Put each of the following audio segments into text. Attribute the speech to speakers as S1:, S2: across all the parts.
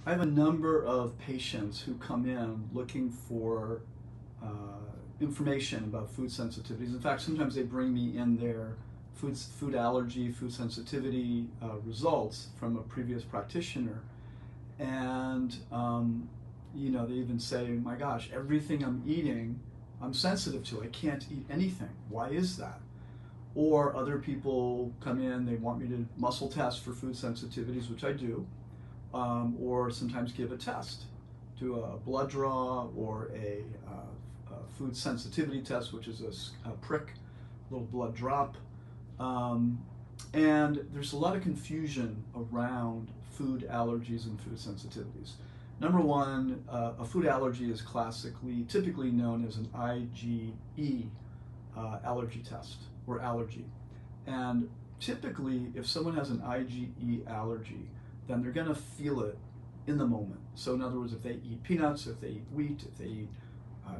S1: I have a number of patients who come in looking for uh, information about food sensitivities. In fact, sometimes they bring me in their food allergy, food sensitivity results from a previous practitioner. And, they even say, my gosh, everything I'm eating, I'm sensitive to. I can't eat anything. Why is that? Or other people come in, they want me to muscle test for food sensitivities, which I do, or sometimes give a test, do a blood draw or a food sensitivity test, which is a prick, little blood drop. And there's a lot of confusion around food allergies and food sensitivities. Number one, a food allergy is typically known as an IgE allergy test or allergy. And typically, if someone has an IgE allergy, then they're going to feel it in the moment. So in other words, if they eat peanuts, if they eat wheat, if they eat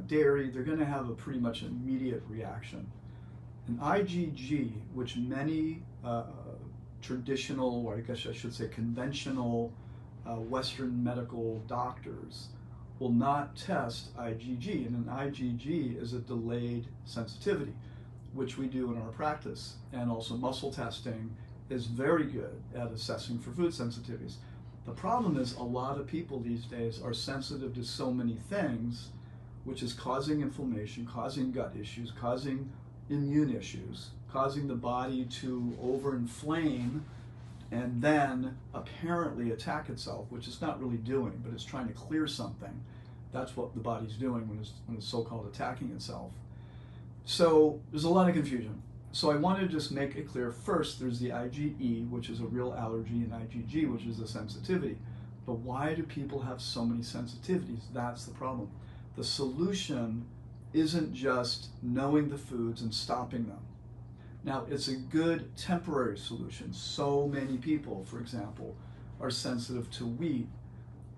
S1: dairy, they're going to have a pretty much immediate reaction. An IgG, which many traditional, or I guess I should say conventional Western medical doctors will not test IgG, and an IgG is a delayed sensitivity, which we do in our practice. And also muscle testing is very good at assessing for food sensitivities. The problem is a lot of people these days are sensitive to so many things, which is causing inflammation, causing gut issues, causing immune issues, causing the body to overinflame and then apparently attack itself, which it's not really doing, but it's trying to clear something. That's what the body's doing when it's so-called attacking itself. So there's a lot of confusion. So I want to just make it clear. First, there's the IgE, which is a real allergy, and IgG, which is a sensitivity. But why do people have so many sensitivities? That's the problem. The solution isn't just knowing the foods and stopping them. Now, it's a good temporary solution. So many people, for example, are sensitive to wheat,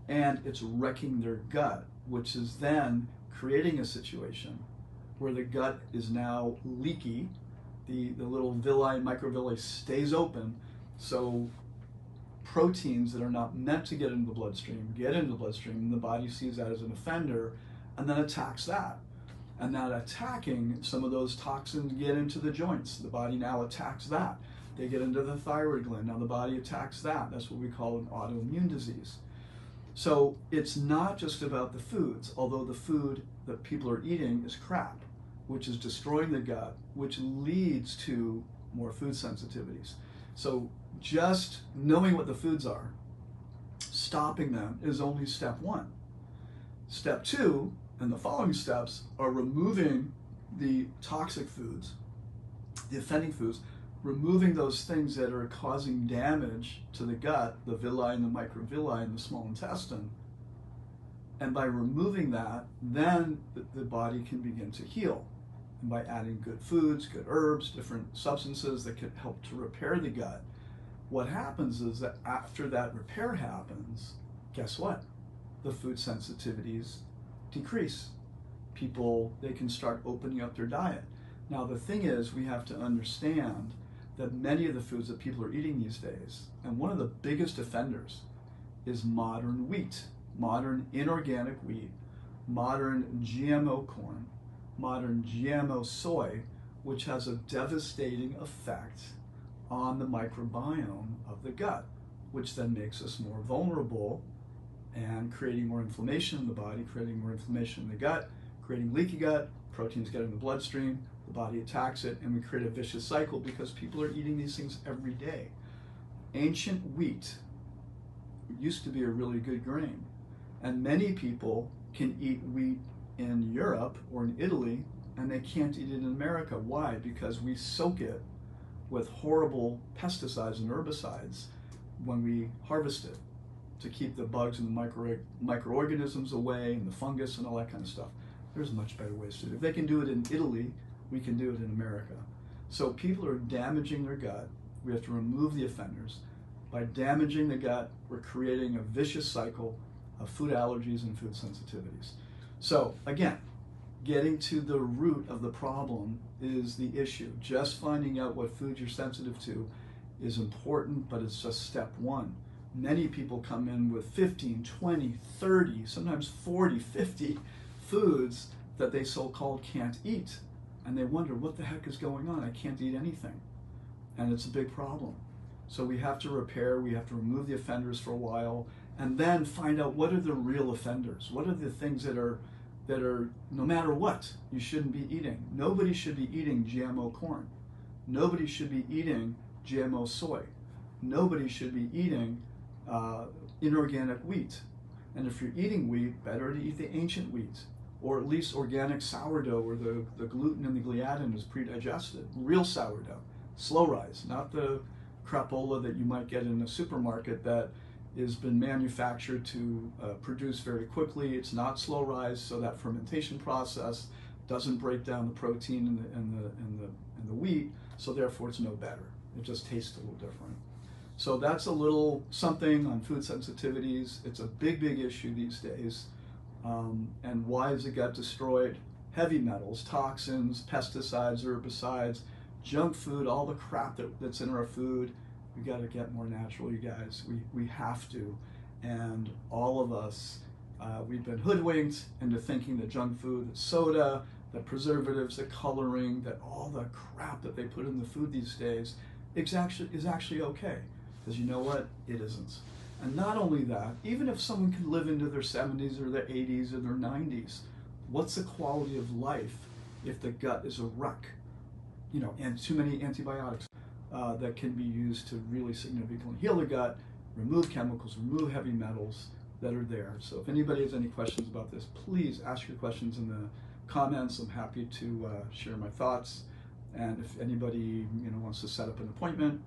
S1: and it's wrecking their gut, which is then creating a situation where the gut is now leaky. The little villi, microvilli stays open, so proteins that are not meant to get into the bloodstream get into the bloodstream, and the body sees that as an offender and then attacks that. And that attacking, some of those toxins get into the joints. The body now attacks that. They get into the thyroid gland. Now the body attacks that. That's what we call an autoimmune disease. So it's not just about the foods, although the food that people are eating is crap, which is destroying the gut, which leads to more food sensitivities. So just knowing what the foods are, stopping them is only step one. Step two, and the following steps, are removing the toxic foods, the offending foods, removing those things that are causing damage to the gut, the villi and the microvilli and the small intestine. And by removing that, then the body can begin to heal. And by adding good foods, good herbs, different substances that can help to repair the gut, what happens is that after that repair happens, guess what? The food sensitivities decrease. They can start opening up their diet. Now the thing is, we have to understand that many of the foods that people are eating these days, and one of the biggest offenders is modern wheat, modern inorganic wheat, modern GMO corn, modern GMO soy, which has a devastating effect on the microbiome of the gut, which then makes us more vulnerable and creating more inflammation in the body, creating more inflammation in the gut, creating leaky gut, proteins get in the bloodstream, the body attacks it, and we create a vicious cycle because people are eating these things every day. Ancient wheat used to be a really good grain, and many people can eat wheat in Europe or in Italy, and they can't eat it in America. Why? Because we soak it with horrible pesticides and herbicides when we harvest it to keep the bugs and the microorganisms away and the fungus and all that kind of stuff. There's much better ways to do it. If they can do it in Italy, we can do it in America. So people are damaging their gut. We have to remove the offenders. By damaging the gut, we're creating a vicious cycle of food allergies and food sensitivities. So again, getting to the root of the problem is the issue. Just finding out what foods you're sensitive to is important, but it's just step one. Many people come in with 15, 20, 30, sometimes 40, 50 foods that they so-called can't eat. And they wonder, what the heck is going on? I can't eat anything. And it's a big problem. So we have to repair, we have to remove the offenders for a while, and then find out what are the real offenders. What are the things that are no matter what, you shouldn't be eating. Nobody should be eating GMO corn. Nobody should be eating GMO soy. Nobody should be eating inorganic wheat. And if you're eating wheat, better to eat the ancient wheat, or at least organic sourdough where the gluten and the gliadin is pre-digested. Real sourdough, slow rise, not the crapola that you might get in a supermarket that has been manufactured to produce very quickly. It's not slow rise, so that fermentation process doesn't break down the protein in the wheat, so therefore it's no better. It just tastes a little different. So that's a little something on food sensitivities. It's a big, big issue these days. And why does it get destroyed? Heavy metals, toxins, pesticides, herbicides, junk food, all the crap that's in our food. We got to get more natural, you guys. We have to. And all of us, we've been hoodwinked into thinking that junk food, that soda, the preservatives, the coloring, that all the crap that they put in the food these days is actually okay. Because you know what? It isn't. And not only that, even if someone can live into their 70s or their 80s or their 90s, what's the quality of life if the gut is a wreck? You know, and too many antibiotics that can be used to really significantly heal the gut, remove chemicals, remove heavy metals that are there. So if anybody has any questions about this, please ask your questions in the comments. I'm happy to share my thoughts. And if anybody wants to set up an appointment,